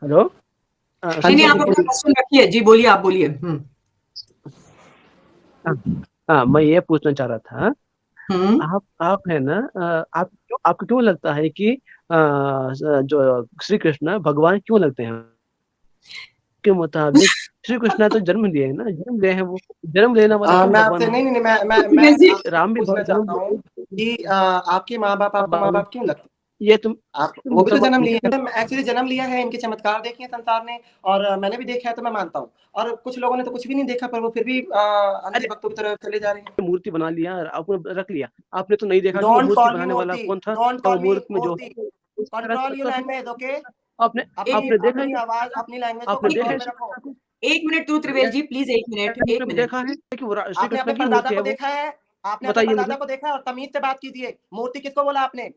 Hello. हाँ नहीं जी, आप अपना क्वेश्चन रखिए जी, बोलिए, आप बोलिए। हाँ, हाँ, मैं ये पूछना चाह रहा था। हम्म। आप है ना, आपको क्यों लगता है कि जो श्री कृष्ण भगवान क्यों लगते हैं के मुताबिक? श्री कृष्ण तो जन्म लिए है ना, जन्म लिए हैं वो। जन्म लेने वाला कौन मैं भगवान आपसे हुआ? नहीं नहीं नहीं, मैं जी आपसे राम भी पूछना जन्म चाहता हूँ कि लिए। आपके माँ बाप आपको माँ बाप क्यों लगते ये तुम हैं? आप तुम वो भी तो समझ जन्म लिए ये हैं। एक्चुअली जन्म लिया है, इनके चमत्कार देखे हैं संसार ने, और मैंने भी देखा है, तो मैं मानता हूँ। और कुछ लोगों ने तो कुछ भी नहीं देखा, पर वो फिर भी अंधे अरे, भक्तों की तरह चले जा रहे हैं। मूर्ति बना लिया और आपने रख लिया। आपने तो नहीं देखा कि वो डोंट मूर्ति कॉल मी बनाने वाला मूर्ति, कौन था, डोंट या वो कॉल मी मूर्ति में जो मूर्ति। है उस तरह कंट्रोल योर तो फिर लैंग्वेज, ओके। आपने अपनी आपने देखा है अपनी आवाज, कि अपनी लैंग्वेज को आपने एक देखा कंट्रोल है में श्री रखो। कृष्ण को? एक मिनट तू त्रिवेल जी, प्लीज एक मिनट, एक आपने मिनट। देखा है कि वो श्री आपने कृष्ण अपने की परदादा मूर्ति है को वो? देखा है? आपने अपने बताइए परदादा मुझे। को देखा है? और तमीज से बात कीजिए। मूर्ति किसको बोला आपने?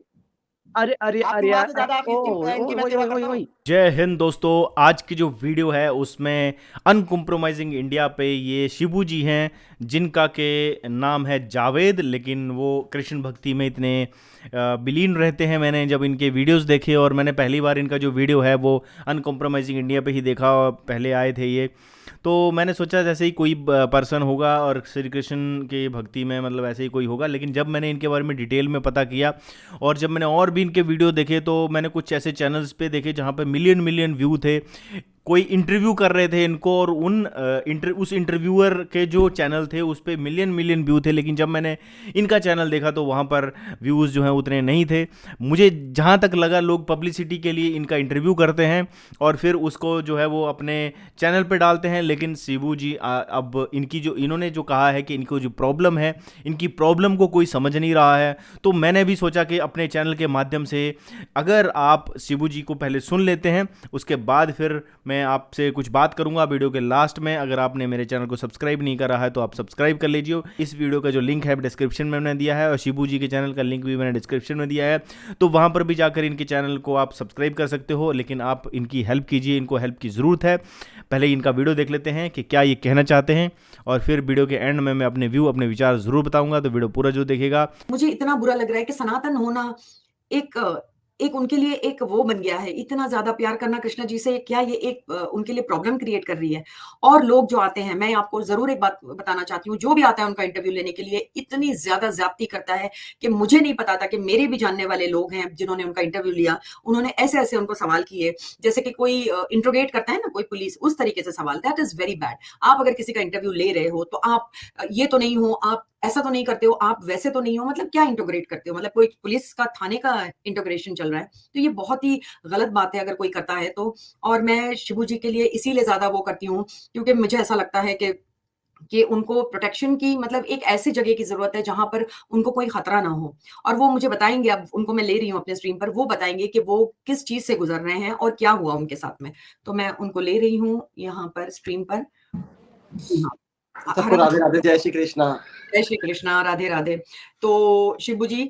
अरे अरे आपकी अरे माँ यार, से ज्यादा आपकी ओ इनकी ओ मैं वही सेवा वही वही करता हूँ। वही। जय हिंद दोस्तों। आज की जो वीडियो है उसमें अनकॉम्प्रोमाइजिंग इंडिया पे ये शिबू जी हैं, जिनका के नाम है जावेद, लेकिन वो कृष्ण भक्ति में इतने बिलीन रहते हैं। मैंने जब इनके वीडियोस देखे, और मैंने पहली बार इनका जो वीडियो है वो अनकॉम्प्रोमाइजिंग इंडिया पे ही देखा, और पहले आए थे ये, तो मैंने सोचा जैसे ही कोई पर्सन होगा और श्री कृष्ण की भक्ति में मतलब ऐसे ही कोई होगा। लेकिन जब मैंने इनके बारे में डिटेल में पता किया, और जब मैंने और भी इनके वीडियो देखे, तो मैंने कुछ ऐसे चैनल्स पे देखे जहाँ पे मिलियन मिलियन व्यू थे। कोई इंटरव्यू कर रहे थे इनको, और उस इंटरव्यूअर के जो चैनल थे उस पे मिलियन मिलियन व्यू थे। लेकिन जब मैंने इनका चैनल देखा तो वहाँ पर व्यूज़ जो हैं उतने नहीं थे। मुझे जहाँ तक लगा, लोग पब्लिसिटी के लिए इनका इंटरव्यू करते हैं और फिर उसको जो है वो अपने चैनल पे डालते हैं। लेकिन शिबू जी अब इन्होंने जो कहा है कि इनको जो प्रॉब्लम है, इनकी प्रॉब्लम को कोई समझ नहीं रहा है। तो मैंने भी सोचा कि अपने चैनल के माध्यम से अगर आप शिबू जी को पहले सुन लेते हैं, उसके बाद फिर मैं आपसे कुछ बात करूंगा वीडियो के लास्ट में। अगर आपने मेरे चैनल को सब्सक्राइब नहीं करा है तो आप सब्सक्राइब कर लीजिए। इस वीडियो का जो लिंक है डिस्क्रिप्शन में मैंने दिया है, और शिबू जी के चैनल का लिंक भी मैंने डिस्क्रिप्शन में दिया है, तो वहाँ पर भी जाकर इनके चैनल को आप सब्सक्राइब कर सकते हो। लेकिन आप इनकी हेल्प कीजिए, इनको हेल्प की ज़रूरत है। पहले इनका वीडियो देख लेते हैं कि क्या ये कहना चाहते हैं, और फिर वीडियो के एंड में मैं अपने व्यू, अपने विचार ज़रूर बताऊंगा। तो वीडियो पूरा जो देखेगा। मुझे इतना बुरा लग रहा है कि सनातन होना एक एक उनके लिए एक वो बन गया है। इतना ज्यादा प्यार करना कृष्ण जी से, क्या ये एक उनके लिए प्रॉब्लम क्रिएट कर रही है? और लोग जो आते हैं, मैं आपको जरूर एक बात बताना चाहती हूँ, जो भी आता है उनका इंटरव्यू लेने के लिए इतनी ज्यादा ज्यादती करता है कि मुझे नहीं पता था कि मेरे भी जानने वाले लोग हैं जिन्होंने उनका इंटरव्यू लिया, उन्होंने ऐसे ऐसे उनको सवाल किए, जैसे कि कोई इंट्रोगेट करता है ना कोई पुलिस, उस तरीके से सवाल। That is very bad. आप अगर किसी का इंटरव्यू ले रहे हो तो आप ये तो नहीं हो, आप ऐसा तो नहीं करते हो, आप वैसे तो नहीं हो, मतलब क्या इंटोग्रेट करते हो? मतलब कोई पुलिस का थाने का इंटोग्रेशन चल रहा है? तो ये बहुत ही गलत बात है अगर कोई करता है तो। और मैं शिबू जी के लिए इसीलिए ज्यादा वो करती हूँ क्योंकि मुझे ऐसा लगता है कि उनको प्रोटेक्शन की, मतलब एक ऐसी जगह की जरूरत है जहां पर उनको कोई खतरा ना हो। और वो मुझे बताएंगे, अब उनको मैं ले रही हूँ अपने स्ट्रीम पर, वो बताएंगे कि वो किस चीज से गुजर रहे हैं और क्या हुआ उनके साथ में। तो मैं उनको ले रही हूँ यहाँ पर स्ट्रीम पर। सबको राधे राधे, जय श्री कृष्णा। जय श्री कृष्णा, राधे राधे। तो शिबू जी,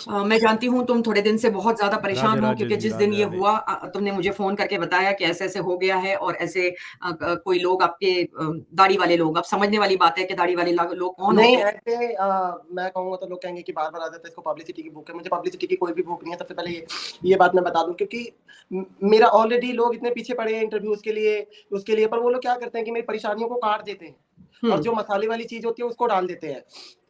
मैं जानती हूँ तुम थोड़े दिन से बहुत ज्यादा राधे परेशान हो, राधे क्योंकि जी, जिस दिन राधे ये राधे। हुआ तुमने मुझे फोन करके बताया कि ऐसे ऐसे हो गया है, और ऐसे कोई लोग आपके दाढ़ी वाले लोग, अब समझने वाली बात है कि दाढ़ी वाले लोग कौन नहीं, होते हैं। ऐसे मैं कहूँगा तो लोग कहेंगे कि बार-बार आ जाता है, इसको पब्लिसिटी की भूख है। मुझे पब्लिसिटी की कोई भी भूख नहीं है। सबसे पहले ये बात मैं बता दूँ, क्योंकि मेरा ऑलरेडी लोग इतने पीछे पड़े हैं इंटरव्यूज़ के लिए, उसके लिए, पर वो लोग क्या करते हैं कि मेरी परेशानियों को काट देते हैं और जो मसाले वाली चीज़ होती है उसको डाल देते हैं।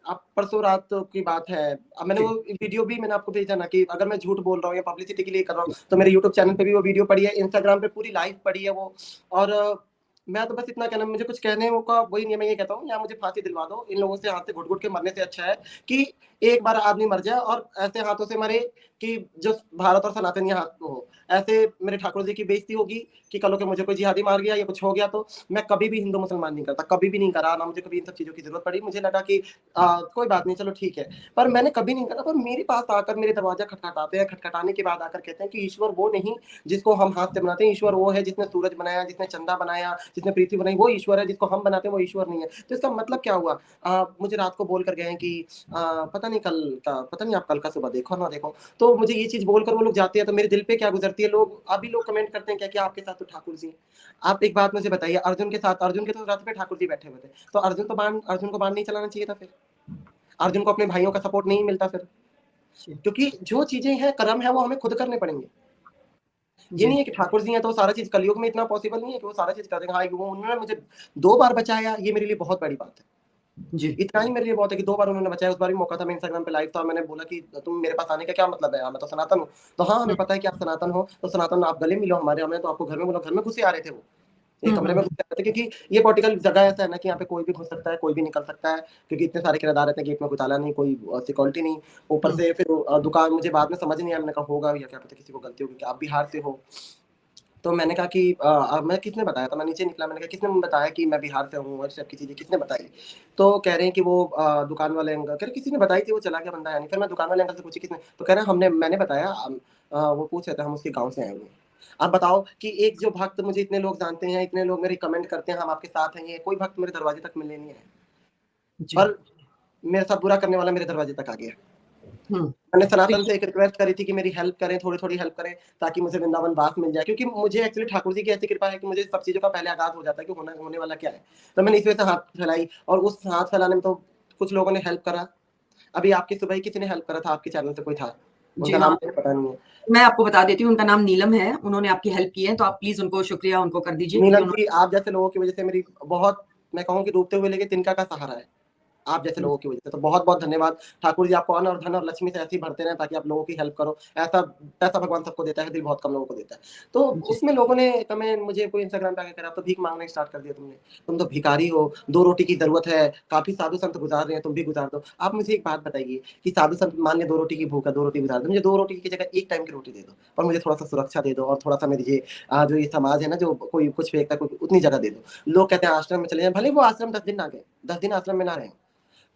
अब परसों रात की बात है, अब मैंने वो वीडियो भी मैंने आपको भेजा ना कि अगर मैं झूठ बोल रहा हूँ या पब्लिसिटी के लिए कर रहा हूँ, तो मेरे यूट्यूब चैनल पे भी वो वीडियो पड़ी है, इंस्टाग्राम पे पूरी लाइव पड़ी है वो। और मैं तो बस इतना कहना, मुझे कुछ कहने का वही नहीं है। मैं ये कहता हूँ, या मुझे फांसी दिलवा दो। इन लोगों से हाथ से घुट-घुट के मरने से अच्छा है कि एक बार आदमी मर जाए और ऐसे हाथों से मरे कि जो भारत और सनातन हाथ में हो। ऐसे मेरे ठाकुर जी की बेइज्जती होगी कि कल को मुझे कोई जिहादी मार गया या कुछ हो गया तो। मैं कभी भी हिंदू मुसलमान नहीं करता, कभी भी नहीं करा, ना मुझे कभी इन सब चीज़ों की ज़रूरत पड़ी। मुझे लगा कि कोई बात नहीं, चलो ठीक है। पर मैंने कभी नहीं करा। पर मेरे पास आकर मेरे दरवाज़ा खटखटाते हैं, खटखटाने के बाद आकर कहते हैं कि ईश्वर वो नहीं जिसको हम हाथ से बनाते हैं। ईश्वर वो है जिसने सूरज बनाया, जिसने चंदा बनाया, जिसने पृथ्वी बनाई, वो ईश्वर है। जिसको हम बनाते हैं वो ईश्वर नहीं है। तो इसका मतलब क्या हुआ? मुझे रात को बोल कर गए हैं कि पता नहीं कल का, पता नहीं आप कल का सुबह देखो ना देखो। तो मुझे ये चीज़ बोलकर वो लोग जाते हैं तो मेरे दिल पे क्या गुजरती है। लोग अभी लोग कमेंट करते हैं क्या कि आपके साथ तो ठाकुर जी हैं। आप एक बात मुझे बताइए, अर्जुन के साथ, अर्जुन के तो रथ पे ठाकुर जी बैठे हुए थे, तो अर्जुन को बाण नहीं चलाना चाहिए था फिर? अर्जुन को अपने भाइयों का सपोर्ट नहीं मिलता फिर? क्योंकि जो चीज़ें हैं, कर्म है, वो हमें खुद करने पड़ेंगे। ये जी। नहीं है कि ठाकुर जी हैं तो सारा चीज कलयुग में इतना पॉसिबल नहीं है कि वो सारा चीज कर देंगे। हाँ, वो उन्होंने मुझे 2 बार बचाया, ये मेरे लिए बहुत बड़ी बात है। जी। इतना ही मेरे लिए बहुत है कि 2 बार उन्होंने बचाया। उस बार भी मौका था, मैं इंस्टाग्राम पे लाइव था, मैंने बोला कि तुम मेरे पास आने का क्या मतलब है? मैं तो सनातन हूँ। तो हाँ, हमें हुँ, पता है कि आप सनातन हो, तो सनातन आप गले मिलो हमारे, हमने तो आपको घर में बोला, घर में घुसे आ रहे थे वो। एक कमरे में घुस रहे थे, क्योंकि ये पॉलिटिकल जगह ऐसा है ना कि यहाँ पे कोई भी घुस सकता है, कोई भी निकल सकता है, क्योंकि इतने सारे किराएदार रहते हैं, गेट में कोई ताला नहीं, कोई सिक्योरिटी नहीं। ऊपर हुँ। से फिर दुकान मुझे बाद में समझ नहीं आया, मैंने कहा होगा या क्या पता किसी को गलती होगी कि आप बिहार से हो। तो मैंने कहा कि मैं किसने बताया था? मैं नीचे निकला, मैंने कहा किसने बताया कि मैं बिहार से हूँ और सब की चीज़ें किसने बताई? तो कह रहे हैं कि वो दुकान वाले अंकल कह रहे किसी ने बताई थी, वो चला गया बंदा, यानी फिर मैं दुकान वाले अंकल से पूछी किसने? तो कह रहे हैं हमने मैंने बताया। वो पूछ रहे थे हम उसके गाँव से आए हुए हैं। आप बताओ कि एक जो भक्त मुझे इतने लोग जानते हैं, इतने लोग मेरे कमेंट करते हैं, हम आपके साथ हैं, ये कोई भक्त मेरे दरवाजे तक मिलने नहीं आया। जी। पर मेरे साथ बुरा करने वाला मेरे दरवाजे तक आ गया। हुँ। मैंने तो सनातन से एक रिक्वेस्ट करी थी कि मेरी हेल्प करें, थोड़ी-थोड़ी हेल्प करें, ताकि मुझे वृंदावन वास मिल जाए, क्योंकि मुझे एक्चुअली ठाकुर जी की ऐसी कृपा है कि मुझे सब चीज़ों का पहले आगाज़ हो जाता है कि होने वाला क्या है। तो मैंने इस वजह से हाथ फैलाई, और उस हाथ फैलाने में तो कुछ लोगों ने हेल्प करा। अभी आपकी सुबह ही किसी ने हेल्प करा था, आपके चैनल से कोई था, जी उनका हाँ, नाम मुझे पता नहीं है। मैं आपको बता देती हूँ, उनका नाम नीलम है, उन्होंने आपकी हेल्प की है, तो आप प्लीज़ उनको शुक्रिया उनको कर दीजिए क्योंकि नीलम उन्होंने जी, आप जैसे लोगों की वजह से मेरी बहुत, मैं कहूँ कि डूबते हुए लेके तिनका का सहारा है। आप जैसे लोगों की वजह से, तो बहुत-बहुत धन्यवाद। ठाकुर जी आपको अन्न और धन और लक्ष्मी से ऐसे ही भरते रहें, ताकि आप लोगों की हेल्प करो। ऐसा पैसा भगवान सबको देता है, दिल बहुत कम लोगों को देता है। तो जी, उसमें लोगों ने कमेंट, मुझे कोई इंस्टाग्राम पे आके कह रहा, अब तो भीख माँगना स्टार्ट कर दिया तुमने। तुम तो भिखारी हो, 2 रोटी की ज़रूरत है, काफ़ी साधु संत गुज़ार रहे हैं, तुम भी गुज़ार दो। आप मुझे एक बात बताइए कि साधु संत मान लें 2 रोटी की भूख है, 2 रोटी गुज़ार दो। मुझे 2 रोटी की जगह 1 टाइम की रोटी दे दो, पर मुझे थोड़ा-सा सुरक्षा दे दो, और थोड़ा-सा मेरी जो ये समाज है ना, जो कोई कुछ फेंकता है, कोई उतनी जगह दे दो। लोग कहते हैं आश्रम में चले जाएँ, भले वो आश्रम 10 दिन ना गए, 10 दिन आश्रम में ना रहें।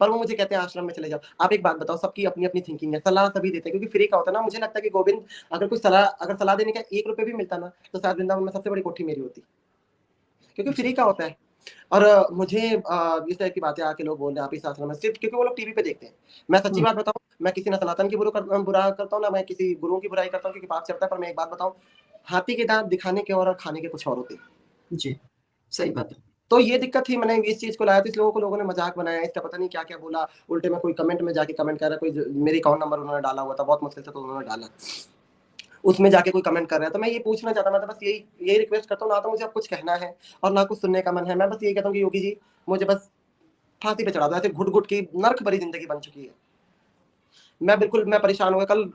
पर वो मुझे कहते हैं आश्रम में चले जाओ। आप एक बात बताओ, सबकी अपनी-अपनी थिंकिंग है, सलाह सभी देते हैं, क्योंकि फ्री का होता है ना। मुझे लगता है कि गोविंद, अगर सलाह देने का ₹1 भी मिलता ना, तो शायद वृंदावन में सबसे बड़ी कोठी मेरी होती, क्योंकि फ्री जी, का होता है। और मुझे इस तरह की बातें आके लोग बोल रहे हैं आप इस आश्रम में, सिर्फ क्योंकि वो लोग टीवी पे देखते हैं। मैं सच्ची हुँ, बात बताऊँ, मैं किसी न सनातन की बुरा करता हूँ, ना मैं किसी गुरुओं की बुराई करता हूँ, क्योंकि पाप चढ़ता है। पर मैं एक बात बताऊँ, हाथी के दाँत दिखाने के और खाने के कुछ और होते हैं। जी, सही बात है। तो ये दिक्कत थी, मैंने इस चीज़ को लाया, तो इस लोगों ने मज़ाक बनाया, इसका पता नहीं क्या-क्या बोला। उल्टे में कोई कमेंट में जाके कमेंट कर रहा है, कोई ज मेरे अकाउंट नंबर उन्होंने डाला हुआ था, बहुत मुश्किल से तो उन्होंने डाला। उसमें जाके कोई कमेंट कर रहा है, तो मैं ये पूछना चाहता, मैं तो बस यही रिक्वेस्ट करता हूँ, ना तो मुझे अब कुछ कहना है और ना कुछ सुनने का मन है। मैं बस यही कहता हूँ कि योगी जी, मुझे बस फांसी पे चढ़ा दो, ऐसे घुट-घुट की नर्क भरी ज़िंदगी बन चुकी है। मैं परेशान हो गया। कल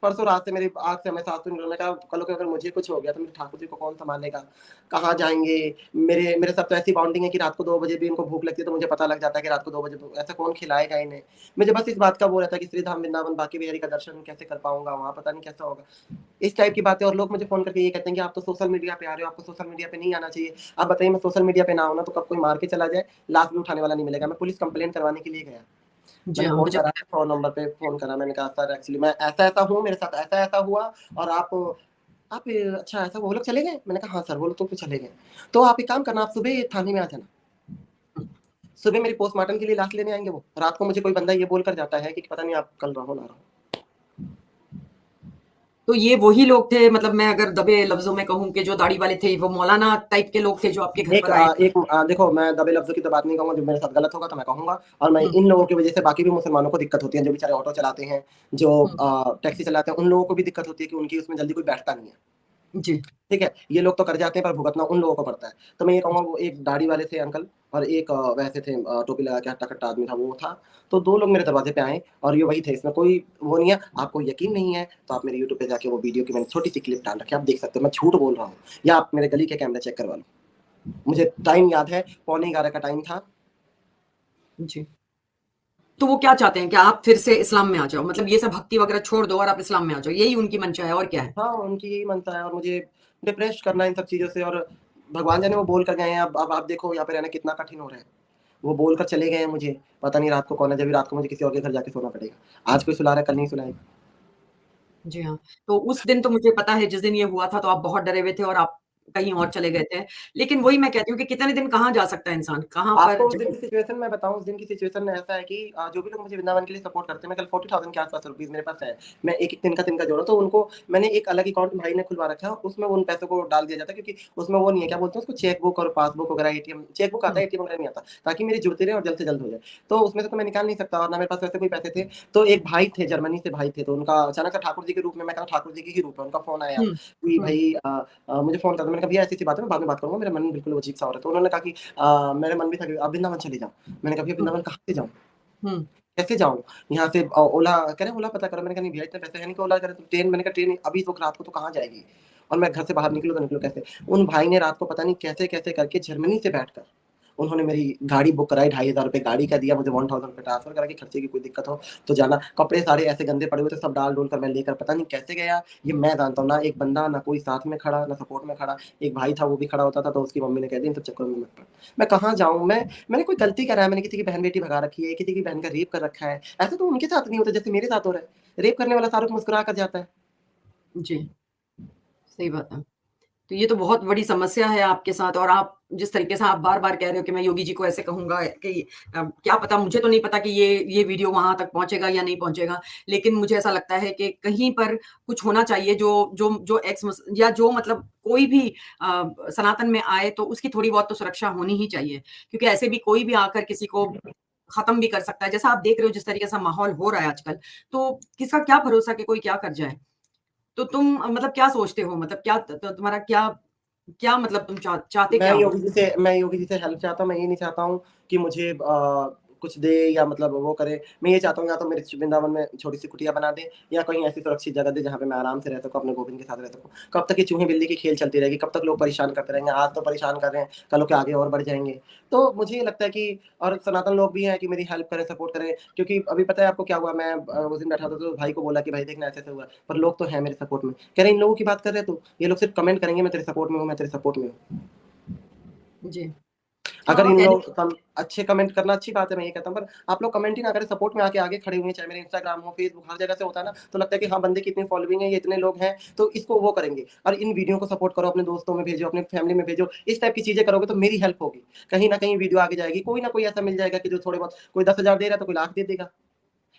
परसों रात से मेरी आँख से हमें साँस तो नहीं मैंने कहा कल को अगर मुझे कुछ हो गया तो मेरे ठाकुर जी को कौन सँभालेगा? कहाँ जाएँगे? मेरे साथ तो ऐसी बॉन्डिंग है कि रात को 2 बजे भी इनको भूख लगती है, तो मुझे पता लग जाता है कि रात को 2 बजे तो ऐसा कौन खिलाएगा इन्हें? मुझे बस इस बात का वो रहता है कि श्री धाम वृंदावन बांके बिहारी का दर्शन कैसे कर पाऊँगा? वहाँ पता नहीं कैसा होगा? इस टाइप की बातें, और लोग मुझे फ़ोन करके ये कहते हैं कि आप तो सोशल मीडिया पे आ रहे हो, आपको सोशल मीडिया पे नहीं आना चाहिए। आप बताइए, मैं सोशल मीडिया पे ना आऊँ ना, तो कब कोई मार के चला जाए, लाश भी उठाने वाला नहीं मिलेगा। मैं पुलिस कंप्लेंट करवाने के लिए गया। जी मैंने हाँ, फ़ोन मुझे करा, पता है। 100 नंबर पे फ़ोन करा, मैंने कहा सर एक्चुअली मैं ऐसा-ऐसा हूँ, मेरे साथ ऐसा-ऐसा हुआ, और आप अच्छा ऐसा, वो लोग चले गए? मैंने कहा हाँ सर, वो लोग तो चले गए। तो आप एक काम करना, आप सुबह थाने में आ जाना। हुँ, सुबह मेरी पोस्टमार्टम के लिए लाश लेने आएँगे वो। रात को मुझे कोई बंदा ये बोलकर जाता है कि पता नहीं आप कल रहो ना रहो। तो ये वही लोग थे मतलब मैं अगर दबे लफ्ज़ों में कहूँ कि जो दाढ़ी वाले थे, वो मौलाना टाइप के लोग थे जो आपके घर पर आए? देखो, मैं दबे लफ्ज़ों की तो बात नहीं कहूँगा, जो मेरे साथ गलत होगा तो मैं कहूँगा, और मैं हुँ, इन लोगों की वज़ह से बाकी भी मुसलमानों को दिक्कत होती है, जो बेचारे ऑटो चलाते हैं, जो हुँ, टैक्सी चलाते हैं, उन लोगों को भी दिक्कत होती है कि उनकी उसमें जल्दी कोई बैठता नहीं है। जी, ठीक है? ये लोग तो कर जाते हैं, पर भुगतना उन लोगों को पड़ता है। तो मैं ये कहूँगा, वो एक दाढ़ी वाले थे अंकल, और एक वैसे थे, टोपी लगा के हट्टा-कट्टा आदमी था, वो था। तो 2 लोग मेरे दरवाज़े पे आए, और ये वही थे, इसमें कोई वो नहीं है। आपको यकीन नहीं है तो आप मेरे यूट्यूब पे जाके वो वीडियो की मैंने छोटी-सी क्लिप डाल रखी है, आप देख सकते हो, मैं झूठ बोल रहा हूँ। या आप मेरे गली के कैमरे चेक करवा लो। मुझे टाइम याद है, पौने 11 का टाइम था। जी। तो वो क्या चाहते हैं कि आप फिर से इस्लाम में आ जाओ? मतलब ये सब भक्ति वगैरह छोड़ दो और आप इस्लाम में आ जाओ, यही उनकी मंशा है और क्या है? हाँ, उनकी यही मनसा है, और मुझे डिप्रेस्ड करना है इन सब चीज़ों से, और भगवान जाने वो बोल कर गए हैं। अब आप देखो यहाँ पे रहना कितना कठिन हो रहा है। वो बोलकर चले गए हैं मुझे, पता नहीं रात को कौन है, जब भी रात को मुझे किसी और के घर जाके सोना पड़ेगा। आज कोई सुला रहा है, कल नहीं सुलाएगा। जी हाँ, तो उस दिन तो मुझे पता है जिस दिन ये हुआ था तो आप बहुत डरे हुए थे और आप कहीं और चले गए थे। लेकिन वही मैं कहती हूँ कि कितने दिन कहाँ जा सकता है इंसान, कहाँ पर आपको उस दिन की सिचुएशन मैं बताऊँ, उस दिन की सिचुएशन में ऐसा है कि जो भी लोग मुझे वृंदावन के लिए सपोर्ट करते हैं, मैं कल 40,000 के आस-पास रुपीज़ मेरे पास है। मैं एक-एक तिनका जोड़ा, तो उनको मैंने एक अलग अकाउंट भाई ने खुलवा रखा है, उसमें उन पैसों को डाल दिया जाता है, क्योंकि उसमें वो नहीं है, क्या बोलते हैं उसको, चेकबुक और पासबुक वगैरह, एटीएम चेकबुक आता है, एटीएम वगैरह नहीं आता, ताकि मेरी जुड़ती रहे और जल्द से जल्द हो जाए। तो उसमें से तो मैं निकाल नहीं सकता, और ना मेरे पास वैसे कोई पैसे थे। तो एक भाई थे, जर्मनी से भाई थे, तो उनका अचानक से ठाकुर जी के रूप में, मैं कहा ठाकुर जी के ही रूप में, उनका फ़ोन आया हुँ, कि हुँ, भई मुझे फ़ोन कर दो। मैंने कहा भैया ऐसी-ऐसी बात है, मैं बाद में बात करूँगा, मेरा मन बिल्कुल अजीब सा हो रहा है। तो उन्होंने कहा कि मेरा मन भी था कि आप वृंदावन चले जाओ। मैंने कहा भैया हुँ, वृंदावन कहाँ से जाऊँ? हुँ, कैसे जाऊँ? यहाँ से ओला कह रहे हैं ओला पता करो। मैंने कहा नहीं भैया इतने पैसे है नहीं कि ओला करें, तो ट्रेन, मैंने कहा ट्रेन अभी तो रात को तो कहाँ जाएगी? और मैं घर से बाहर निकलूँ तो निकलूँ कैसे? उन भाई ने रात को पता नहीं कैसे-कैसे करके जर्मनी से बैठकर उन्होंने मेरी गाड़ी बुक कराई, ₹2500 गाड़ी का दिया, मुझे 1000 रुपए ट्रांसफर करा कि खर्चे की कोई दिक्कत हो तो जाना। कपड़े सारे ऐसे गंदे पड़े हुए थे, सब डाल-डूल कर मैं लेकर पता नहीं कैसे गया, ये मैं जानता हूँ। ना एक बंदा, ना कोई साथ में खड़ा, ना सपोर्ट में खड़ा। एक भाई था वो भी खड़ा होता था, तो उसकी मम्मी ने कह दिया इन सब चक्करों में मत पड़। मैं कहाँ जाऊँ? मैंने कोई गलती करा है? मैंने किसी की बहन-बेटी भगा रखी है, किसी की बहन का रेप कर रखा है। ऐसा तो उनके साथ नहीं होता जैसे मेरे साथ हो रहा है। रेप करने वाला शाहरुख मुस्कुरा कर जाता है। जी, सही बात है। तो ये तो बहुत बड़ी समस्या है आपके साथ और आप जिस तरीके से आप बार-बार कह रहे हो कि मैं योगी जी को ऐसे कहूँगा कि क्या पता मुझे तो नहीं पता कि ये वीडियो वहाँ तक पहुँचेगा या नहीं पहुँचेगा। लेकिन मुझे ऐसा लगता है कि कहीं पर कुछ होना चाहिए जो एक्स मस या जो मतलब कोई भी सनातन में आए तो उसकी थोड़ी बहुत तो सुरक्षा होनी ही चाहिए। क्योंकि ऐसे भी कोई भी आकर किसी को खत्म भी कर सकता है। जैसा आप देख रहे हो जिस तरीके से माहौल हो रहा है आजकल, तो किसका क्या भरोसा कि कोई क्या कर जाए? तो तुम मतलब क्या सोचते हो? मतलब क्या त त तुम्हारा क्या क्या मतलब तुम चाहते क्या हो? मैं योगी जी से हेल्प चाहता हूँ। मैं ये नहीं चाहता हूँ कि मुझे कुछ दे या मतलब वो करे। मैं ये चाहता हूँ या तो मेरे वृंदावन में छोटी-सी कुटिया बना दे, या कहीं ऐसी सुरक्षित जगह दे जहाँ पे मैं आराम से रह सकूँ, अपने गोविंद के साथ रह सकूँ। कब तक ये चूहे-बिल्ली की खेल चलती रहेगी? कब तक लोग परेशान करते रहेंगे? आज तो परेशान कर रहे हैं, कल को आगे और बढ़ जाएँगे। तो मुझे ये लगता है कि और सनातन लोग भी हैं कि मेरी हेल्प करें, सपोर्ट करें, क्योंकि अभी पता है आपको क्या हुआ? मैं उस दिन बैठा था तो भाई को बोला कि भाई देखना ऐसे-ऐसे हुआ है, पर लोग तो हैं मेरे सपोर्ट में। कह रहे इन लोगों की बात कर रहे है तू? ये लोग सिर्फ कमेंट करेंगे मैं तेरे सपोर्ट में हूँ, मैं तेरे सपोर्ट में हूँ। जी। अगर हाँ, इन कहने लोग अच्छे कमेंट करना अच्छी बात है, मैं ये कहता हूँ, पर आप लोग कमेंट ही ना करें, सपोर्ट में आके आगे खड़े हुए हैं, चाहे मेरे इंस्टाग्राम हो, फेसबुक, हर जगह से होता है ना, तो लगता है कि हाँ, बंदे की इतनी फॉलोइंग है, ये इतने लोग हैं, तो इसको वो करेंगे। और इन वीडियो को सपोर्ट करो, अपने दोस्तों में भेजो, अपने फैमिली में भेजो, इस टाइप की चीज़ें करोगे तो मेरी हेल्प होगी। कहीं न कहीं वीडियो आगे जाएगी, कोई ना कोई ऐसा मिल जाएगा कि जो थोड़े बहुत, कोई 10,000 दे रहा है, तो कोई लाख दे देगा।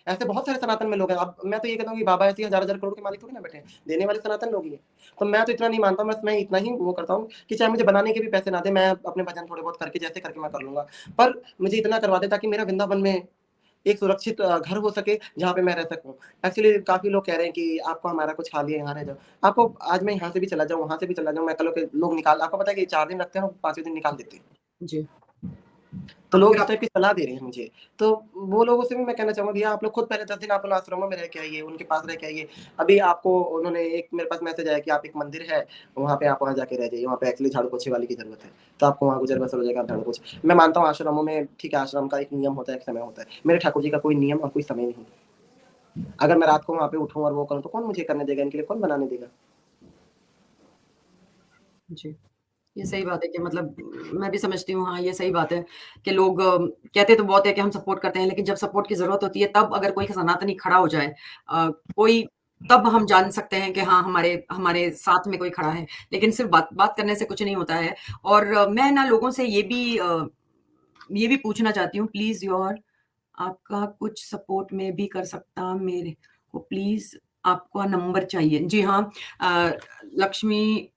ऐसे बहुत सारे सनातन में लोग हैं। अब मैं तो ये कहता हूँ कि बाबा ऐसे हज़ार-हज़ार करोड़ के मालिक थोड़ी ना बैठे हैं, देने वाले सनातन लोग ही हैं। तो मैं तो इतना नहीं मानता हूँ, बस मैं इतना ही वो करता हूँ कि चाहे मुझे बनाने के भी पैसे ना दें, मैं अपने भजन थोड़े बहुत करके जैसे करके मैं कर लूँगा। पर मुझे इतना करवा दें ताकि मेरा वृंदावन में एक सुरक्षित घर हो सके, जहाँ पे मैं रह सकूँ। एक्चुअली काफ़ी लोग कह रहे हैं कि आपको हमारा कुछ खा लिया, यहाँ रह जाओ। आपको आज मैं यहाँ से भी चला जाऊँ, वहाँ से भी चला जाऊँ, मैं कल को लोग निकाल, आपको पता है कि 4 दिन रखते हैं और 5वें दिन निकाल देते हैं। जी। तो लोग अगर इस आप टाइप की सलाह दे रहे हैं मुझे। तो वो लोगों से भी मैं कहना चाहूँगा भैया आप लोग खुद पहले 10 दिन आप उन आश्रमों में रह के आइए, उनके पास रह के आइए। अभी आपको उन्होंने एक मेरे पास मैसेज आया कि आप एक मंदिर है, वहाँ पे आप वहाँ जाके रह जाइए, वहाँ पे एक्चुअली झाड़ू-पोछे वाली की ज़रूरत है। तो आपको वहाँ गुज़र-बसर हो जाएगा, आप झाड़ू-पोछे, मैं मानता हूँ आश्रमों में ठीक है, आश्रम का एक नियम होता है, एक समय होता है। मेरे ठाकुर जी का कोई नियम और कोई समय नहीं। अगर मैं रात को वहाँ पे उठूँ और वो करूँ तो कौन मुझे करने देगा? इनके लिए कौन बनाने देगा? जी। ये सही बात है कि मतलब मैं भी समझती हूँ हाँ, ये सही बात है कि लोग कहते तो बहुत है कि हम सपोर्ट करते हैं, लेकिन जब सपोर्ट की ज़रूरत होती है तब अगर कोई सनातनी खड़ा हो जाए कोई तब हम जान सकते हैं कि हाँ, हमारे हमारे साथ में कोई खड़ा है। लेकिन सिर्फ़ बात बात करने से कुछ नहीं होता है और मैं ना लोगों से ये भी पूछना चाहती हूँ प्लीज़ योर आपका कुछ सपोर्ट में भी कर सकता मेरे को प्लीज़ आपका नंबर चाहिए। जी हाँ, अ, लक्ष्मी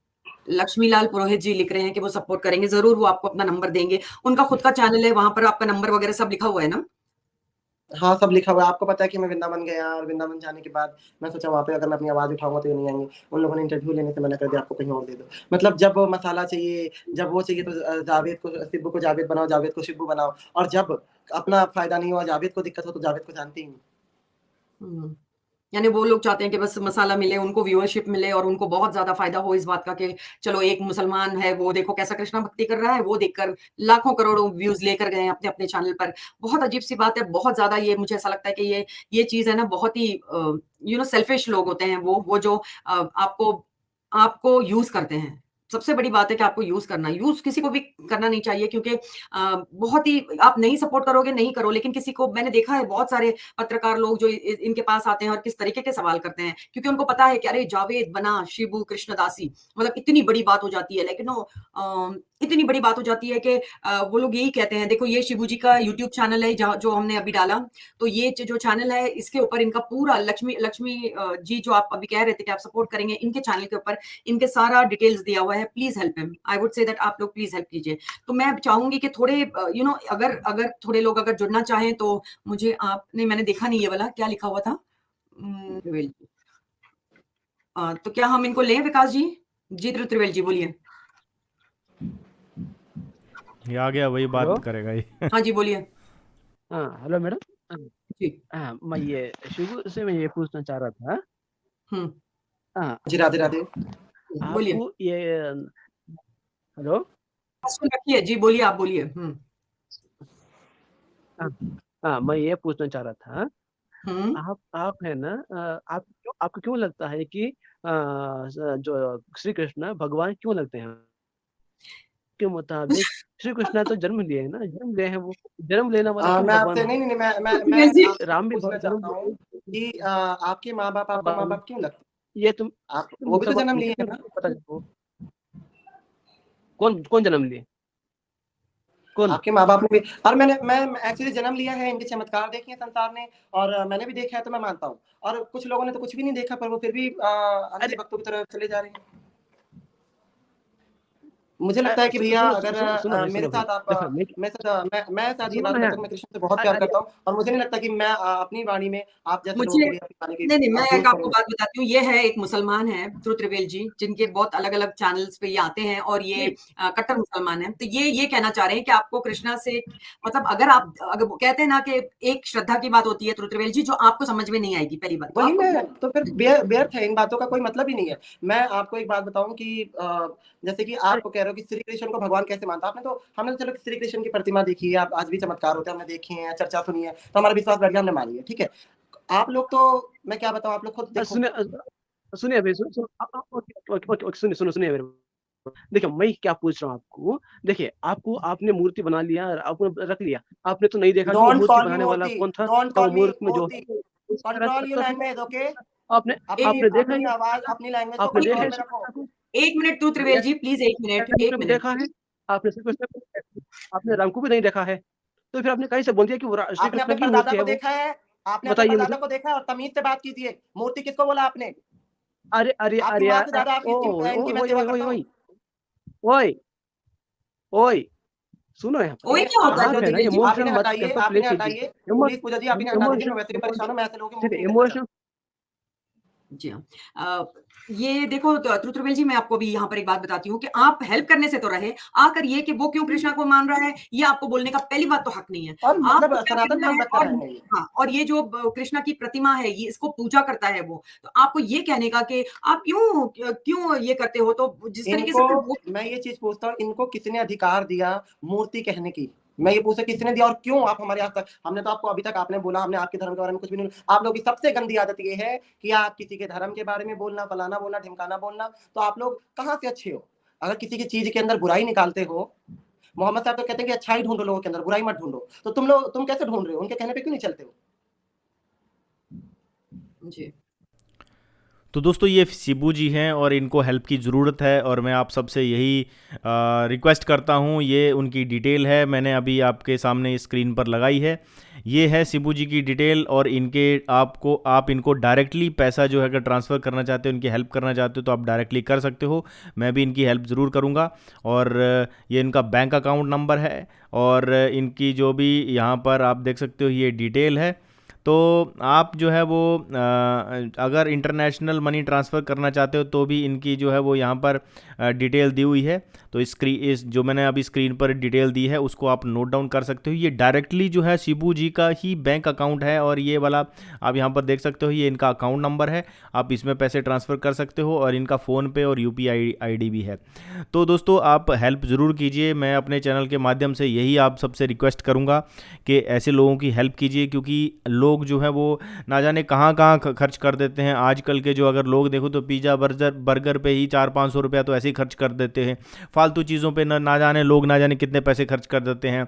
लक्ष्मीलाल पुरोहित जी लिख रहे हैं कि वो सपोर्ट करेंगे, ज़रूर वो आपको अपना नंबर देंगे। उनका खुद का चैनल है, वहाँ पर आपका नंबर वगैरह सब लिखा हुआ है ना? हाँ, सब लिखा हुआ है। आपको पता है कि मैं वृंदावन गया और वृंदावन जाने के बाद मैं सोचा वहाँ पे अगर मैं अपनी आवाज़ उठाऊँगा तो ये नहीं आएँगे। उन लोगों ने इंटरव्यू लेने से मना कर दिया, आपको कहीं और दे दो। मतलब जब मसाला चाहिए, जब वो चाहिए तो जावेद को सिब्बू को जावेद बनाओ, जावेद को शिब्बू बनाओ, और जब अपना फ़ायदा नहीं हुआ, जावेद को दिक्कत हो तो जावेद को जानते ही नहीं। हुँ। यानी वो लोग चाहते हैं कि बस मसाला मिले, उनको व्यूअरशिप मिले और उनको बहुत ज़्यादा फ़ायदा हो इस बात का कि चलो एक मुसलमान है, वो देखो कैसा कृष्णा भक्ति कर रहा है, वो देखकर लाखों करोड़ों व्यूज़ लेकर गए हैं अपने-अपने चैनल पर। बहुत अजीब-सी बात है, बहुत ज़्यादा ये मुझे ऐसा लगता है कि ये चीज़ है ना बहुत ही सेल्फिश लोग होते हैं वो जो आपको आपको यूज़ करते हैं। सबसे बड़ी बात है कि आपको यूज़ किसी को भी करना नहीं चाहिए, क्योंकि बहुत ही आप नहीं सपोर्ट करोगे, नहीं करो, लेकिन किसी को मैंने देखा है बहुत सारे पत्रकार लोग जो इनके पास आते हैं और किस तरीके के सवाल करते हैं, क्योंकि उनको पता है कि अरे जावेद बना शिबू कृष्णदासी, मतलब इतनी बड़ी बात हो जाती है। लेकिन इतनी बड़ी बात हो जाती है कि वो लोग यही कहते हैं, देखो ये शिबू जी का यूट्यूब चैनल है जो हमने अभी डाला, तो ये जो चैनल है इसके ऊपर इनका पूरा लक्ष्मी जी जो आप अभी कह रहे थे कि आप सपोर्ट करेंगे, इनके चैनल के ऊपर इनके सारा डिटेल्स दिया हुआ है। Please help him, I would say that आप लोग प्लीज हेल्प कीजिए। तो मैं चाहूंगी कि थोड़े अगर थोड़े लोग अगर जुड़ना चाहें तो मुझे आपने, मैंने देखा नहीं ये वाला क्या लिखा हुआ था। त्रिवेल जी, तो क्या हम इनको लें विकास जी? जी त्रिवेल जी बोलिए। ये आ गया, वही हेलो। बात करेगा ये। हाँ जी बोलिए। हाँ हेलो मैडम। जी। हाँ मैं ये शिबू से मैं ये पूछना चाह रहा था। हाँ जी राधे राधे। बोलिए। आपको ये हेलो। रखिए जी, बोलिए, आप बोलिए। हाँ मैं ये पूछना चाह रहा था। हम्म आप है ना, आपको क्यों लगता है कि जो श्री कृष्ण भगवान क्यों लगते हैं के मुताबिक? श्री कृष्ण तो जन्म लिए है ना, जन्म लिए हैं, वो जन्म लेने वाला क्यों मैं भगवान आपसे हो? नहीं, मैं त्रिवेल जी, आपसे राम भी पूछना जन्म चाहता हूँ कि आपके माँ बाप आपको माँ बाप क्यों लगते ये तुम हैं? आप वो भी तो जन्म लिए मुझे हैं ना? पता नहीं कौन कौन जन्म लिए, कौन? आपके माँ बाप ने भी, और मैं एक्चुअली जन्म लिया है, इनके चमत्कार देखे हैं संसार ने, और मैंने भी देखा है, तो मैं मानता हूँ। और कुछ लोगों ने तो कुछ भी नहीं देखा, पर वो फिर भी अंधे अरे भक्तों की तरह चले जा रहे हैं। मुझे लगता है कि भैया सुनो अगर सुनो भाई, मेरे सुनो भाई, साथ आप देखो मैं शायद ये सुनो बात ना करता यार। हूँ, मैं कृष्ण से बहुत प्यार अरे करता हूँ, और मुझे नहीं लगता कि मैं अपनी वाणी में आप जैसे लोगों मुझे के लिए अपनी वाणी की नहीं, मैं अप्रूव एक आपको करूँ। बात बताती हूँ। ये है एक मुसलमान है त्रिवेल जी, जिनके बहुत अलग-अलग चैनल्स पे ये आते हैं, और ये नहीं, कट्टर मुसलमान हैं। तो ये कहना चाह रहे हैं कि आपको कृष्णा से, मतलब अगर वो कहते हैं ना कि एक श्रद्धा की बात होती है त्रिवेल जी, जो आपको समझ में नहीं आएगी पहली बात। तो वही आपको मैं तो फिर व्यर्थ है, इन बातों का कोई मतलब ही नहीं है। मैं आपको एक बात बताऊं कि जैसे कि अरे आप कह रहे हो कि श्री कृष्ण को भगवान कैसे मानता, हमने तो चलो श्री कृष्ण की प्रतिमा देखी है, आप आज भी चमत्कार होते हैं हमने देखे हैं, चर्चा सुनी है, तो हमारा विश्वास बढ़ गया, हमने मान लिया, ठीक है। आप लोग तो, मैं क्या बताऊं, आप लोग खुद देखो। सुनिए, सुनिए अभी, ओके ओके ओके, सुनिए सुनिए मेरे को। देखिए मैं क्या पूछ रहा हूँ आपको। देखिए आपको, आपने मूर्ति बना लिया, आपने रख लिया, आपने तो नहीं देखा कि वो डोंट मूर्ति कॉल मी बनाने वाला मूर्ति, कौन था, डोंट या वो कॉल मी मूर्ति में जो मूर्ति, कंट्रोल योर लैंग्वेज, ओके। आपने अपनी आपने देखा अपनी है, आवाज, अपनी लैंग्वेज को आपने देखा कंट्रोल है में रखो। एक मिनट त्रिवेल जी, प्लीज एक आपने मिनट। देखा है, आपने श्री कृष्ण को, आपने राम को भी नहीं देखा है, तो फिर आपने कहीं से बोल दिया कि वो श्री आपने अपने कृष्ण की परदादा मूर्ति है को वो? देखा है? आपने अपने बताइए परदादा मुझे। को देखा है? और तमीज से बात कीजिए, मूर्ति किसको बोला आपने? अरे अरे आपकी अरे माँ यार, से ज्यादा आपकी इनकी मैं ओए सेवा ओए ओए करता हूँ। ओए ओए ओए, सुनो यहाँ ओए पे। क्या होता है आप है ना त्रिवेल जी? आप इमोशन इन्हें मत हटाइए, मत आप प्ले इन्हें कीजिए। हटाइए, प्लीज पूजा जी, आप इन्हें हटा दीजिए, मैं वैसे भी परेशान हूँ, मैं ऐसे लोगों की मूर्ति नहीं देख सकता। इमोशन जी हाँ। ये देखो त्रिवेल जी, मैं आपको अभी यहाँ पर एक बात बताती हूँ कि आप हेल्प करने से तो रहे, आकर ये कि वो क्यों कृष्णा को मान रहा है, ये आपको बोलने का पहली बात तो हक नहीं है। और मतलब आपको क्या सनातन करना धर्म है, रख कर और रहे हैं ये। हाँ, और ये जो कृष्णा की प्रतिमा है, ये इसको पूजा करता है वो, तो आपको ये कहने का कि आप क्यों ये करते हो, तो जिस तरीके से इनको, फिर वो मैं ये चीज पूछता हूँ, इनको किसने अधिकार दिया मूर्ति कहने की? मैं ये पूछता, किसने दिया, और क्यों आप हमारे यहाँ तक, हमने तो आपको अभी तक, आपने बोला, हमने आपके धर्म के बारे में कुछ भी नहीं। आप लोगों की सबसे गंदी आदत ये है कि आप किसी के धर्म के बारे में बोलना, फलाना बोलना, ढिमकाना बोलना, तो आप लोग कहाँ से अच्छे हो? अगर किसी की चीज के अंदर बुराई निकालते हो, मोहम्मद साहब तो कहते हैं कि अच्छाई ढूंढो लोगों के अंदर, बुराई मत ढूंढो, तो तुम कैसे ढूंढ रहे हो? उनके कहने पे क्यों नहीं चलते हो? जी। तो दोस्तों ये शिबू जी हैं और इनको हेल्प की ज़रूरत है, और मैं आप सबसे यही रिक्वेस्ट करता हूँ। ये उनकी डिटेल है, मैंने अभी आपके सामने स्क्रीन पर लगाई है। ये है शिबू जी की डिटेल, और इनके आप इनको डायरेक्टली पैसा जो है अगर ट्रांसफ़र करना चाहते हो, इनकी हेल्प करना चाहते हो, तो आप डायरेक्टली कर सकते हो। मैं भी इनकी हेल्प ज़रूर करूँगा। और ये इनका बैंक अकाउंट नंबर है, और इनकी जो भी यहाँ पर आप देख सकते हो ये डिटेल है। तो आप जो है वो अगर इंटरनेशनल मनी ट्रांसफ़र करना चाहते हो तो भी इनकी जो है वो यहाँ पर डिटेल दी हुई है। तो इस जो मैंने अभी स्क्रीन पर डिटेल दी है उसको आप नोट डाउन कर सकते हो। ये डायरेक्टली जो है शिबू जी का ही बैंक अकाउंट है, और ये वाला आप यहाँ पर देख सकते हो, ये इनका अकाउंट नंबर है। आप इसमें पैसे ट्रांसफ़र कर सकते हो, और इनका फ़ोन पे और UPI ID भी है। तो दोस्तों आप हेल्प ज़रूर कीजिए। मैं अपने चैनल के माध्यम से यही आप सबसे रिक्वेस्ट करूँगा कि ऐसे लोगों की हेल्प कीजिए, क्योंकि लोग लोग जो है वो ना जाने कहाँ कहाँ खर्च कर देते हैं। आजकल के जो अगर लोग देखो तो पिज़्ज़ा बर्गर पे ही 400-500 रुपया तो ऐसे ही खर्च कर देते हैं, फालतू चीज़ों पे ना जाने लोग ना जाने कितने पैसे खर्च कर देते हैं।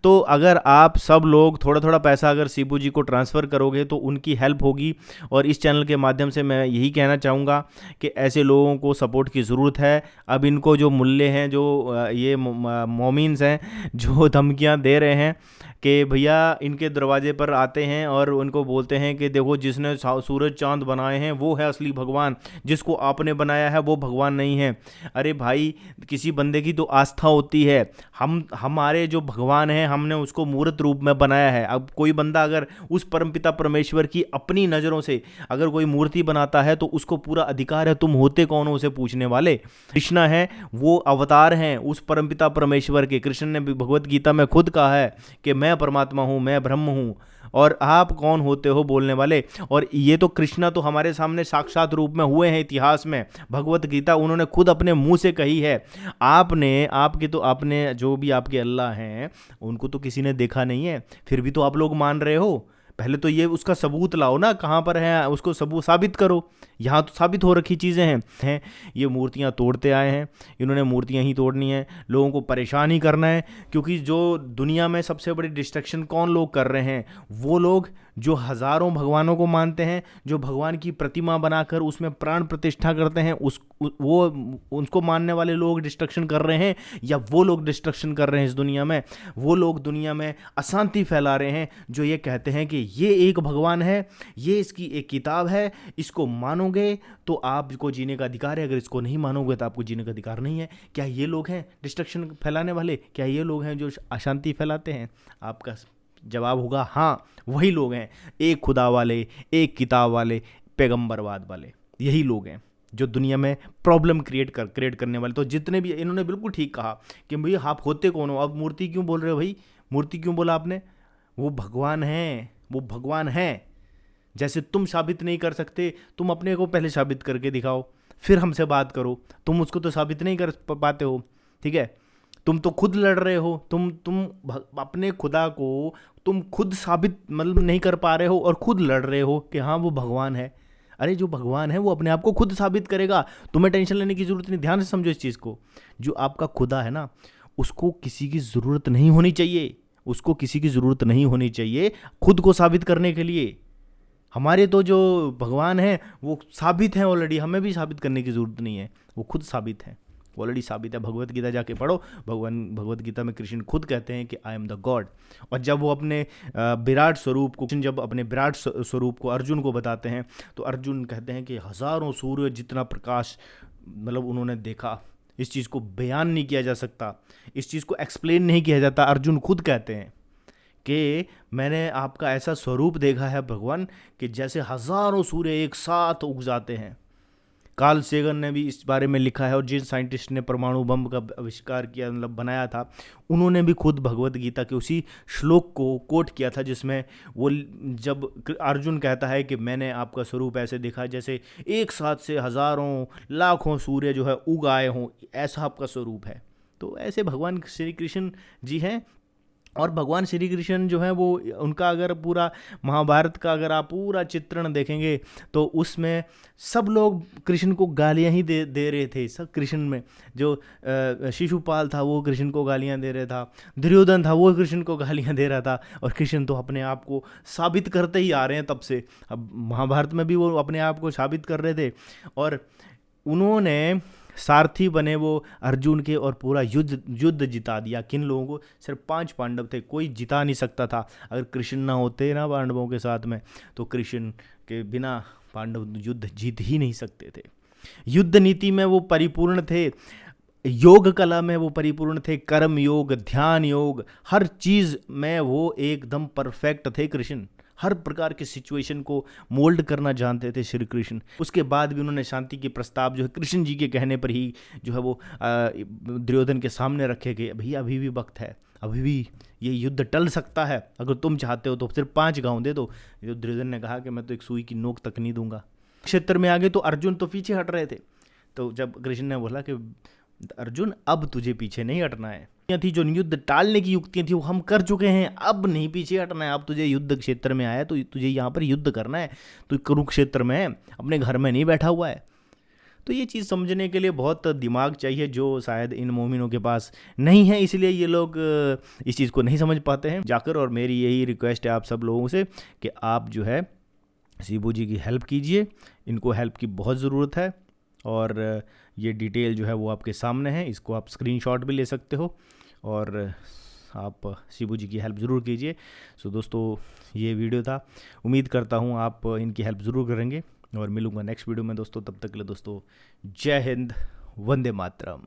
तो अगर आप सब लोग थोड़ा थोड़ा पैसा अगर शिबू जी को ट्रांसफ़र करोगे तो उनकी हेल्प होगी। और इस चैनल के माध्यम से मैं यही कहना चाहूँगा कि ऐसे लोगों को सपोर्ट की ज़रूरत है। अब इनको जो मुल्ले हैं, जो ये मोमिन्स हैं, जो धमकियाँ दे रहे हैं कि भैया इनके दरवाजे पर आते हैं और उनको बोलते हैं कि देखो जिसने सूरज चांद बनाए हैं वो है असली भगवान, जिसको आपने बनाया है वो भगवान नहीं है। अरे भाई, किसी बंदे की तो आस्था होती है। हमारे जो भगवान हैं हमने उसको मूर्त रूप में बनाया है। अब कोई बंदा अगर उस परमपिता परमेश्वर की अपनी नज़रों से अगर कोई मूर्ति बनाता है तो उसको पूरा अधिकार है। तुम होते कौन हो उसे पूछने वाले? कृष्ण है, वो अवतार हैं उस परमपिता परमेश्वर के। कृष्ण ने भगवत गीता में खुद कहा है कि मैं परमात्मा हूँ, मैं ब्रह्म हूँ, और आप कौन होते हो बोलने वाले? और ये तो कृष्णा तो हमारे सामने साक्षात रूप में हुए हैं इतिहास में। भगवत गीता उन्होंने खुद अपने मुंह से कही है। आपने जो भी आपके अल्लाह हैं उनको तो किसी ने देखा नहीं है, फिर भी तो आप लोग मान रहे हो। पहले तो ये उसका सबूत लाओ ना, कहाँ पर है उसको सबूत साबित करो। यहाँ तो साबित हो रखी चीज़ें हैं। ये मूर्तियाँ तोड़ते आए हैं, इन्होंने मूर्तियाँ ही तोड़नी है, लोगों को परेशान ही करना है। क्योंकि जो दुनिया में सबसे बड़ी डिस्ट्रक्शन कौन लोग कर रहे हैं? वो लोग जो हज़ारों भगवानों को मानते हैं, जो भगवान की प्रतिमा बनाकर उसमें प्राण प्रतिष्ठा करते हैं, उनको मानने वाले लोग डिस्ट्रक्शन कर रहे हैं, या वो लोग डिस्ट्रक्शन कर रहे हैं इस दुनिया में? वो लोग दुनिया में अशांति फैला रहे हैं, जो ये कहते हैं कि ये एक भगवान है, ये इसकी एक किताब है, इसको मानोगे तो आपको जीने का अधिकार है, अगर इसको नहीं मानोगे तो आपको जीने का अधिकार नहीं है। क्या ये लोग हैं डिस्ट्रक्शन फैलाने वाले? क्या ये लोग हैं जो अशांति फैलाते हैं? आपका जवाब होगा हाँ, वही लोग हैं। एक खुदा वाले, एक किताब वाले, पैगंबरवाद वाले, यही लोग हैं जो दुनिया में प्रॉब्लम क्रिएट करने वाले। तो जितने भी, इन्होंने बिल्कुल ठीक कहा कि भैया आप होते कौन हो? अब मूर्ति क्यों बोल रहे हो भाई? मूर्ति क्यों बोला आपने? वो भगवान हैं, वो भगवान हैं। जैसे तुम साबित नहीं कर सकते, तुम अपने को पहले साबित करके दिखाओ, फिर हमसे बात करो। तुम उसको तो साबित नहीं कर पाते हो, ठीक है? तुम तो खुद लड़ रहे हो, तुम अपने खुदा को तुम खुद साबित मतलब नहीं कर पा रहे हो और खुद लड़ रहे हो कि हाँ वो भगवान है। अरे जो भगवान है वो अपने आप को खुद साबित करेगा, तुम्हें टेंशन लेने की ज़रूरत नहीं। ध्यान से समझो इस चीज़ को। जो आपका खुदा है ना, उसको किसी की ज़रूरत नहीं होनी चाहिए, उसको किसी की ज़रूरत नहीं होनी चाहिए खुद को साबित करने के लिए। हमारे तो जो भगवान हैं वो साबित हैं ऑलरेडी, हमें भी साबित करने की ज़रूरत नहीं है, वो खुद साबित है, ऑलरेडी साबित है। भगवत गीता जाके पढ़ो, भगवत गीता में कृष्ण खुद कहते हैं कि आई एम द गॉड। और जब वो अपने विराट स्वरूप को, जब अपने विराट स्वरूप को अर्जुन को बताते हैं तो अर्जुन कहते हैं कि हज़ारों सूर्य जितना प्रकाश मतलब उन्होंने देखा। इस चीज़ को बयान नहीं किया जा सकता, इस चीज़ को एक्सप्लेन नहीं किया जाता। अर्जुन खुद कहते हैं कि मैंने आपका ऐसा स्वरूप देखा है भगवान कि जैसे हज़ारों सूर्य एक साथ उग जाते हैं। कार्ल सेगन ने भी इस बारे में लिखा है, और जिन साइंटिस्ट ने परमाणु बम का आविष्कार किया, मतलब बनाया था, उन्होंने भी खुद भगवत गीता के उसी श्लोक को कोट किया था, जिसमें वो जब अर्जुन कहता है कि मैंने आपका स्वरूप ऐसे देखा जैसे एक साथ से हज़ारों लाखों सूर्य जो है उग आए हों, ऐसा आपका स्वरूप है। तो ऐसे भगवान श्री कृष्ण जी हैं। और भगवान श्री कृष्ण जो है वो, उनका अगर पूरा महाभारत का अगर आप पूरा चित्रण देखेंगे तो उसमें सब लोग कृष्ण को गालियाँ ही दे रहे थे। सब कृष्ण में जो शिशुपाल था वो कृष्ण को गालियाँ दे रहा था, दुर्योधन था वो कृष्ण को गालियाँ दे रहा था, और कृष्ण तो अपने आप को साबित करते ही आ रहे हैं तब से। अब महाभारत में भी वो अपने आप को साबित कर रहे थे, और उन्होंने सारथी बने वो अर्जुन के, और पूरा युद्ध जिता दिया। किन लोगों को? सिर्फ 5 पांडव थे, कोई जिता नहीं सकता था। अगर कृष्ण ना होते ना पांडवों के साथ में, तो कृष्ण के बिना पांडव युद्ध जीत ही नहीं सकते थे। युद्ध नीति में वो परिपूर्ण थे, योग कला में वो परिपूर्ण थे, कर्म योग, ध्यान योग, हर चीज़ में वो एकदम परफेक्ट थे कृष्ण। हर प्रकार के सिचुएशन को मोल्ड करना जानते थे श्री कृष्ण। उसके बाद भी उन्होंने शांति के प्रस्ताव जो है कृष्ण जी के कहने पर ही जो है वो दुर्योधन के सामने रखे गए। भैया अभी भी वक्त है, अभी भी ये युद्ध टल सकता है, अगर तुम चाहते हो तो सिर्फ 5 गांव दे दो। जो दुर्योधन ने कहा कि मैं तो एक सुई की नोक तक नहीं दूंगा। क्षेत्र में आगे तो अर्जुन तो पीछे हट रहे थे, तो जब कृष्ण ने बोला कि अर्जुन अब तुझे पीछे नहीं हटना है। थी जो युद्ध टालने की युक्तियां थी वो हम कर चुके हैं, अब नहीं पीछे हटना है। अब तुझे युद्ध क्षेत्र में आया तो तुझे यहाँ पर युद्ध करना है, तो कुरुक्षेत्र में है, अपने घर में नहीं बैठा हुआ है। तो ये चीज़ समझने के लिए बहुत दिमाग चाहिए, जो शायद इन मोमिनों के पास नहीं है, इसलिए ये लोग इस चीज़ को नहीं समझ पाते हैं जाकर। और मेरी यही रिक्वेस्ट है आप सब लोगों से कि आप जो है शिबू जी की हेल्प कीजिए, इनको हेल्प की बहुत ज़रूरत है। और ये डिटेल जो है वो आपके सामने है, इसको आप स्क्रीनशॉट भी ले सकते हो और आप शिबू जी की हेल्प ज़रूर कीजिए। सो दोस्तों ये वीडियो था, उम्मीद करता हूँ आप इनकी हेल्प ज़रूर करेंगे और मिलूँगा नेक्स्ट वीडियो में दोस्तों। तब तक के लिए दोस्तों जय हिंद, वंदे मातरम।